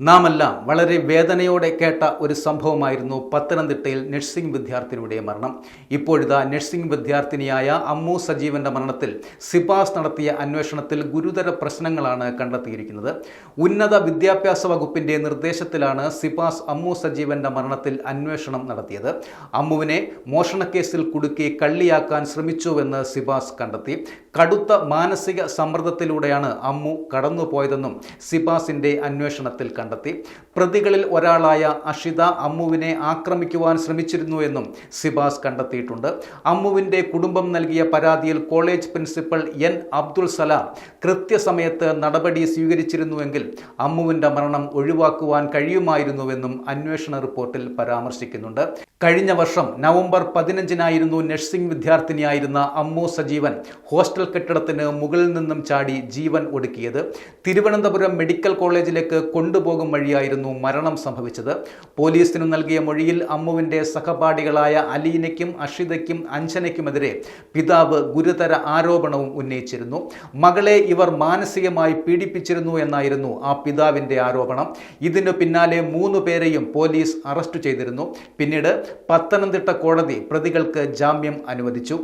നാമെല്ലാം വളരെ വേദനയോടെ കേട്ട ഒരു സംഭവമായിരുന്നു പത്തനംതിട്ടയിൽ നഴ്സിംഗ് വിദ്യാർത്ഥിനിയുടെ മരണം. ഇപ്പോഴിതാ നഴ്സിംഗ് വിദ്യാർത്ഥിനിയായ അമ്മു സജീവന്റെ മരണത്തിൽ സിപാസ് നടത്തിയ അന്വേഷണത്തിൽ ഗുരുതര പ്രശ്നങ്ങളാണ് കണ്ടെത്തിയിരിക്കുന്നത്. ഉന്നത വിദ്യാഭ്യാസ വകുപ്പിന്റെ നിർദ്ദേശത്തിലാണ് സിപാസ് അമ്മു സജീവന്റെ മരണത്തിൽ അന്വേഷണം നടത്തിയത്. അമ്മുവിനെ മോഷണക്കേസിൽ കുടുക്കി കള്ളിയാക്കാൻ ശ്രമിച്ചുവെന്ന് സിപാസ് കണ്ടെത്തി. കടുത്ത മാനസിക സമ്മർദ്ദത്തിലൂടെയാണ് അമ്മു കടന്നുപോയതെന്നും സിപാസിന്റെ അന്വേഷണത്തിൽ കണ്ടെത്തി. പ്രതികളിൽ ഒരാളായ അഷിത അമ്മുവിനെ ആക്രമിക്കുവാൻ ശ്രമിച്ചിരുന്നു എന്നും സിപാസ് കണ്ടെത്തിയിട്ടുണ്ട്. അമ്മുവിന്റെ കുടുംബം നൽകിയ പരാതിയിൽ college principal N Abdul Salam കൃത്യസമയത്ത് നടപടി സ്വീകരിച്ചിരുന്നുവെങ്കിൽ അമ്മുവിന്റെ മരണം ഒഴിവാക്കുവാൻ കഴിയുമായിരുന്നുവെന്നും അന്വേഷണ റിപ്പോർട്ടിൽ പരാമർശിക്കുന്നുണ്ട്. കഴിഞ്ഞ വർഷം നവംബർ 15-നായിരുന്നു നഴ്സിംഗ് വിദ്യാർത്ഥിനിയായിരുന്ന അമ്മു സജീവൻ ഹോസ്റ്റൽ കെട്ടിടത്തിന് മുകളിൽ നിന്നും ചാടി ജീവൻ ഒടുക്കിയത്. തിരുവനന്തപുരം മെഡിക്കൽ കോളേജിലേക്ക് കൊണ്ടുപോകും വഴിയായിരുന്നു മരണം സംഭവിച്ചത്. പോലീസിനു നൽകിയ മൊഴിയിൽ അമ്മുവിന്റെ സഹപാഠികളായ അലീനയ്ക്കും അഷിതയ്ക്കും അഞ്ജനയ്ക്കുമെതിരെ പിതാവ് ഗുരുതര ആരോപണവും ഉന്നയിച്ചിരുന്നു. മകളെ ഇവർ മാനസികമായി പീഡിപ്പിച്ചിരുന്നു എന്നായിരുന്നു ആ പിതാവിന്റെ ആരോപണം. ഇതിനു പിന്നാലെ 3 പേരെയും പോലീസ് അറസ്റ്റ് ചെയ്തിരുന്നു. പിന്നീട് പത്തനംതിട്ട കോടതി പ്രതികൾക്ക് ജാമ്യം അനുവദിച്ചു.